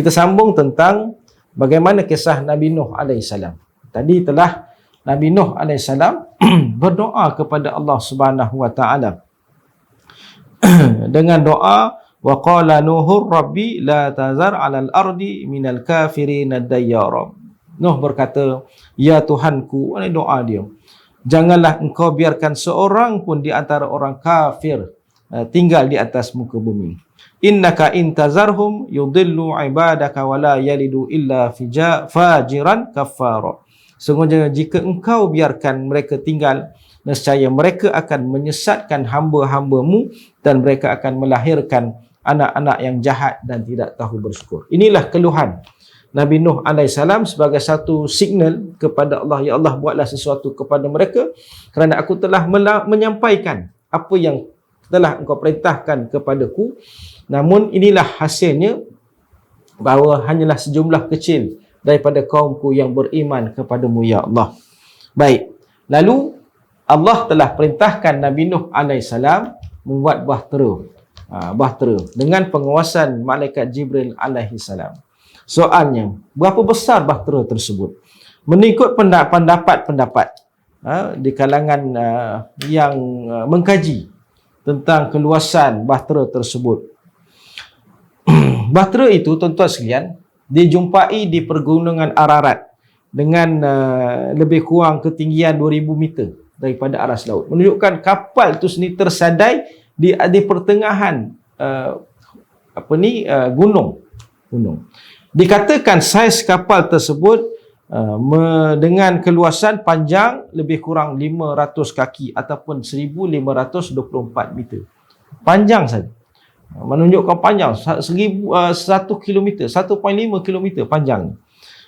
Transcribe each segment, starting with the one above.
Kita sambung tentang bagaimana kisah Nabi Nuh alaihissalam. Tadi telah Nabi Nuh alaihissalam berdoa kepada Allah Subhanahu wa taala dengan doa, wa qala nuhur rabbi la tazar 'alal ardi minal kafirin dayyara. Nuh berkata, ya Tuhanku, ini doa dia, janganlah engkau biarkan seorang pun di antara orang kafir tinggal di atas muka bumi. Innaka intazarhum yudillu ibadaka wa la yalidu illa fajiran kafara. Sungguhnya jika engkau biarkan mereka tinggal, nescaya mereka akan menyesatkan hamba-hambamu dan mereka akan melahirkan anak-anak yang jahat dan tidak tahu bersyukur. Inilah keluhan Nabi Nuh alaihissalam sebagai satu signal kepada Allah, ya Allah, buatlah sesuatu kepada mereka kerana aku telah menyampaikan apa yang telah engkau perintahkan kepadaku. Namun inilah hasilnya, bahawa hanyalah sejumlah kecil daripada kaumku yang beriman kepadamu, ya Allah. Baik, lalu Allah telah perintahkan Nabi Nuh alaihissalam membuat bahtera dengan penguasaan malaikat Jibril alaihissalam. Soalnya, berapa besar bahtera tersebut? Mengikut pendapat-pendapat di kalangan yang mengkaji tentang keluasan bahtera tersebut. Bahtera itu, tuan-tuan sekalian, dijumpai di pergunungan Ararat dengan lebih kurang ketinggian 2000 meter daripada aras laut. Menunjukkan kapal itu sendiri tersadai di pertengahan gunung. Dikatakan saiz kapal tersebut dengan keluasan panjang lebih kurang 500 kaki ataupun 1524 meter. Panjang saja. Menunjukkan panjang 1 kilometer, 1.5 kilometer panjang.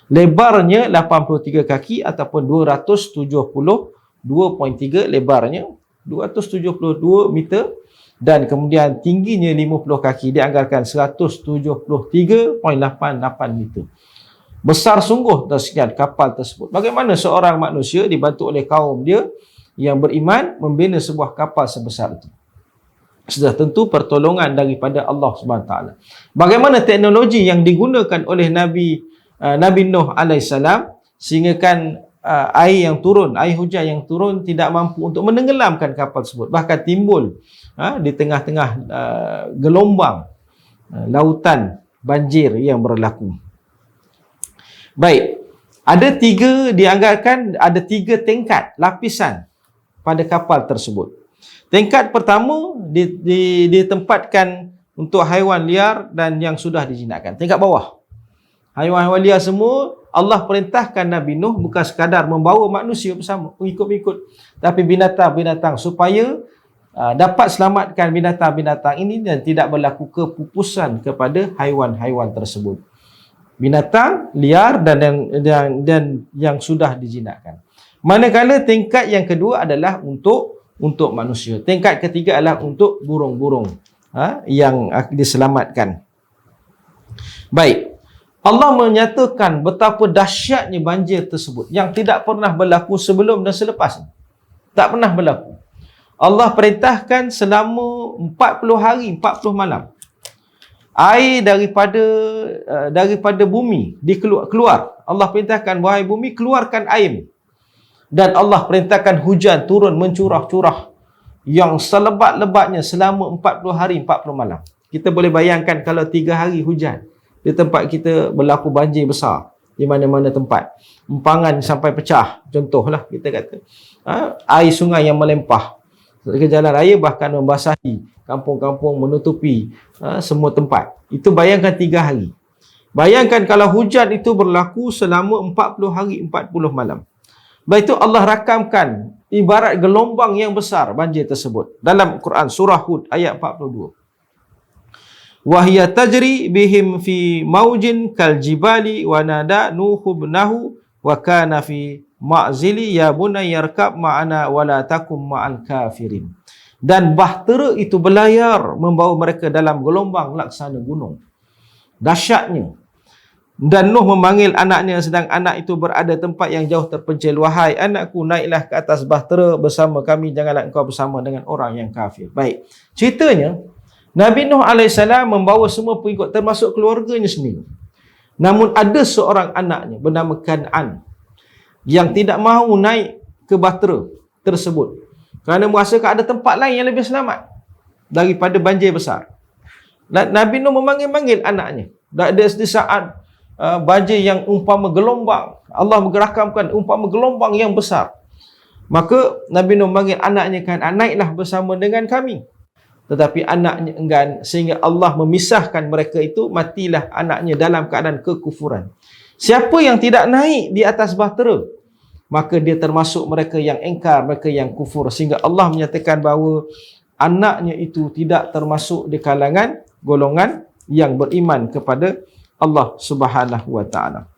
Lebarnya 83 kaki ataupun 272.3 lebarnya, 272 meter, dan kemudian tingginya 50 kaki, dianggarkan 173.88 meter. Besar sungguh sekian kapal tersebut. Bagaimana seorang manusia dibantu oleh kaum dia yang beriman membina sebuah kapal sebesar itu? Sudah tentu pertolongan daripada Allah SWT. Bagaimana teknologi yang digunakan oleh Nabi Nuh alaihissalam sehinggakan air hujan yang turun tidak mampu untuk menenggelamkan kapal tersebut, bahkan timbul di tengah-tengah gelombang lautan banjir yang berlaku. Baik, dianggarkan ada tiga tingkat lapisan pada kapal tersebut. Tingkat pertama ditempatkan untuk haiwan liar dan yang sudah dijinakkan. Tingkat bawah, haiwan-haiwan liar semua Allah perintahkan Nabi Nuh bukan sekadar membawa manusia bersama, pengikut-pengikut, tapi binatang-binatang, supaya dapat selamatkan binatang-binatang ini dan tidak berlaku kepupusan kepada haiwan-haiwan tersebut. Binatang liar dan yang sudah dijinakkan. Manakala tingkat yang kedua adalah untuk manusia. Tingkat ketiga adalah untuk burung-burung yang diselamatkan. Baik, Allah menyatakan betapa dahsyatnya banjir tersebut yang tidak pernah berlaku sebelum dan selepas. Tak pernah berlaku. Allah perintahkan selama 40 hari, 40 malam. Air daripada bumi keluar. Allah perintahkan, wahai bumi, keluarkan air. Dan Allah perintahkan hujan turun mencurah-curah yang selebat-lebatnya selama 40 hari, 40 malam. Kita boleh bayangkan kalau 3 hari hujan, di tempat kita berlaku banjir besar di mana-mana tempat. Empangan sampai pecah, contohlah kita kata. Air sungai yang melimpah ke jalan raya, bahkan membasahi kampung-kampung, menutupi semua tempat. Itu bayangkan 3 hari. Bayangkan kalau hujan itu berlaku selama 40 hari, 40 malam. Baik itu Allah rakamkan ibarat gelombang yang besar banjir tersebut dalam Quran surah Hud ayat 42. Wa hiya tajri bihim fi maujin kal jibali wa nada nuhu ibnahu wa kana fi ma'zili ya bunayya yarkab ma'ana wa la takum ma'al kafirin. Dan bahtera itu berlayar membawa mereka dalam gelombang laksana gunung. Dahsyatnya. Dan Nuh memanggil anaknya sedang anak itu berada tempat yang jauh terpencil. Wahai anakku, naiklah ke atas bahtera bersama kami, janganlah engkau bersama dengan orang yang kafir. Baik, ceritanya Nabi Nuh AS membawa semua pengikut termasuk keluarganya sendiri. Namun ada seorang anaknya bernama Kan'an yang tidak mahu naik ke bahtera tersebut kerana merasakan ada tempat lain yang lebih selamat daripada banjir besar. Nabi Nuh memanggil-manggil anaknya. Di saat banjir yang umpama gelombang, Allah menggerakkan umpama gelombang yang besar, maka Nabi Nuh memanggil anaknya, Kan'an, naiklah bersama dengan kami. Tetapi anaknya enggan, sehingga Allah memisahkan mereka itu, matilah anaknya dalam keadaan kekufuran. Siapa yang tidak naik di atas bahtera, maka dia termasuk mereka yang engkar, mereka yang kufur. Sehingga Allah menyatakan bahawa anaknya itu tidak termasuk di kalangan golongan yang beriman kepada Allah Subhanahu wa taala.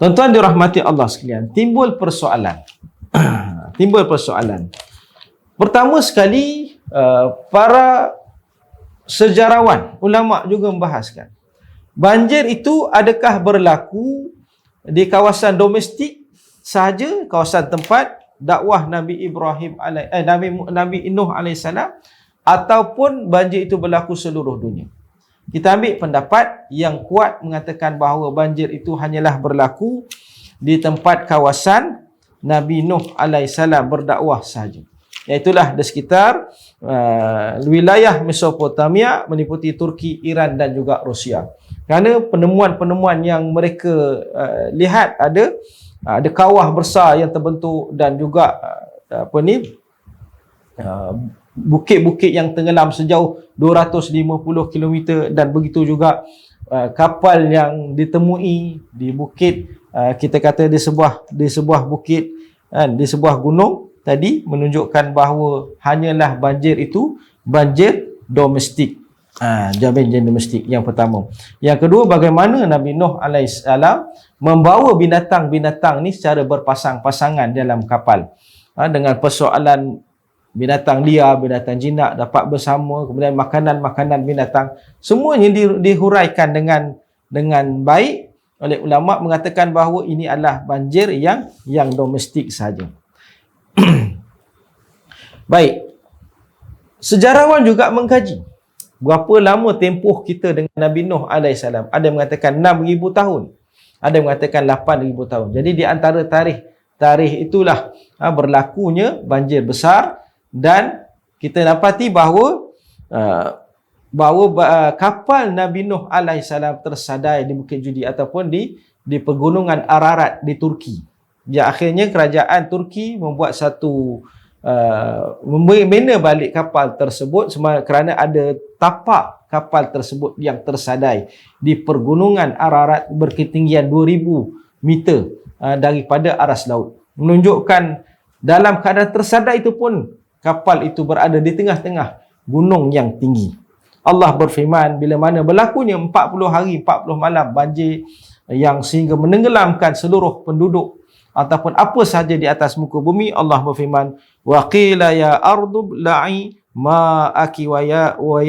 Tuan-tuan dirahmati Allah sekalian, timbul persoalan. Pertama sekali, para sejarawan, ulama juga membahaskan, banjir itu adakah berlaku di kawasan domestik sahaja, kawasan tempat dakwah Nabi Nabi Nuh alaihissalam, ataupun banjir itu berlaku seluruh dunia. Kita ambil pendapat yang kuat mengatakan bahawa banjir itu hanyalah berlaku di tempat kawasan Nabi Nuh alaihissalam berdakwah sahaja. Iaitulah di sekitar wilayah Mesopotamia meliputi Turki, Iran dan juga Rusia. Kerana penemuan-penemuan yang mereka lihat ada kawah besar yang terbentuk dan juga bukit-bukit yang tenggelam sejauh 250 km, dan begitu juga kapal yang ditemui di bukit, kita kata di sebuah bukit, di sebuah gunung tadi, menunjukkan bahawa hanyalah banjir itu banjir domestik. Banjir domestik yang pertama. Yang kedua, bagaimana Nabi Nuh alaihissalam membawa binatang-binatang ni secara berpasang-pasangan dalam kapal, dengan persoalan binatang liar, binatang jinak dapat bersama, kemudian makanan-makanan binatang, semuanya dihuraikan dengan baik oleh ulama, mengatakan bahawa ini adalah banjir yang domestik sahaja. Baik, sejarawan juga mengkaji berapa lama tempoh kita dengan Nabi Nuh alaihissalam. Ada yang mengatakan 6,000 tahun, ada yang mengatakan 8,000 tahun. Jadi di antara tarikh itulah berlakunya banjir besar, dan kita dapati bahawa kapal Nabi Nuh alaihissalam tersadai di Bukit Judi ataupun di pegunungan Ararat di Turki. Ya, akhirnya kerajaan Turki membuat satu membina balik kapal tersebut kerana ada tapak kapal tersebut yang tersadai di pergunungan Ararat berketinggian 2,000 meter daripada aras laut. Menunjukkan dalam keadaan tersadai itu pun kapal itu berada di tengah-tengah gunung yang tinggi. Allah berfirman, bila mana berlakunya 40 hari 40 malam banjir yang sehingga menenggelamkan seluruh penduduk ataupun apa sahaja di atas muka bumi, Allah berfirman, wa qila ya ardu bla'i ma'aki wa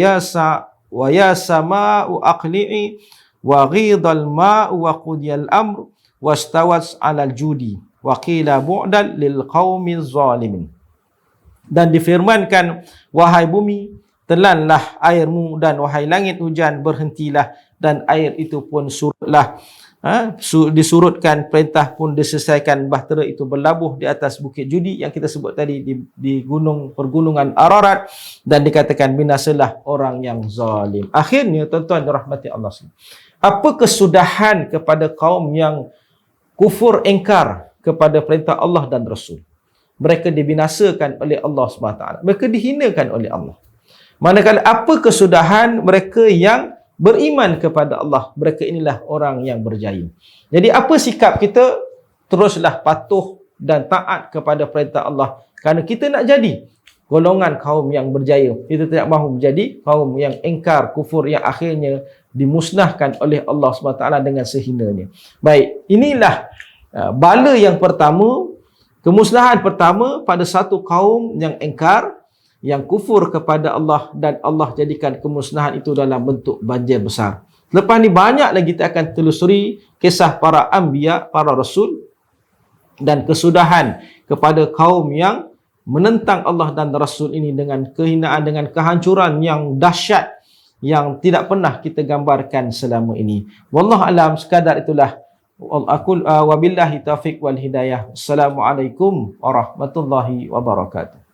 ya sama'u aqli'i wa ghidal ma'u wa qudiyal amr wastawat 'alal judi wa qila bu'dan lil qaumiz zalimin. Dan difirmankan, wahai bumi, telanlah airmu, dan wahai langit, hujan berhentilah, dan air itu pun surutlah. Disurutkan, perintah pun diselesaikan, bahtera itu berlabuh di atas Bukit Judi yang kita sebut tadi, di pergunungan Ararat, dan dikatakan binasalah orang yang zalim. Akhirnya, tuan-tuan dirahmati Allah, apa kesudahan kepada kaum yang kufur, engkar kepada perintah Allah dan Rasul? Mereka dibinasakan oleh Allah SWT. Mereka dihinakan oleh Allah. Manakala apa kesudahan mereka yang beriman kepada Allah? Mereka inilah orang yang berjaya. Jadi apa sikap kita? Teruslah patuh dan taat kepada perintah Allah. Kerana kita nak jadi golongan kaum yang berjaya. Kita tidak mahu menjadi kaum yang engkar, kufur, yang akhirnya dimusnahkan oleh Allah SWT dengan sehinanya. Baik, inilah bala yang pertama, kemusnahan pertama pada satu kaum yang engkar, yang kufur kepada Allah, dan Allah jadikan kemusnahan itu dalam bentuk banjir besar. Lepas ni banyak lagi kita akan telusuri kisah para anbiya, para rasul, dan kesudahan kepada kaum yang menentang Allah dan Rasul ini dengan kehinaan, dengan kehancuran yang dahsyat, yang tidak pernah kita gambarkan selama ini. Wallahu alam, sekadar itulah. Aku wabillahi taufiq wal hidayah. Assalamualaikum warahmatullahi wabarakatuh.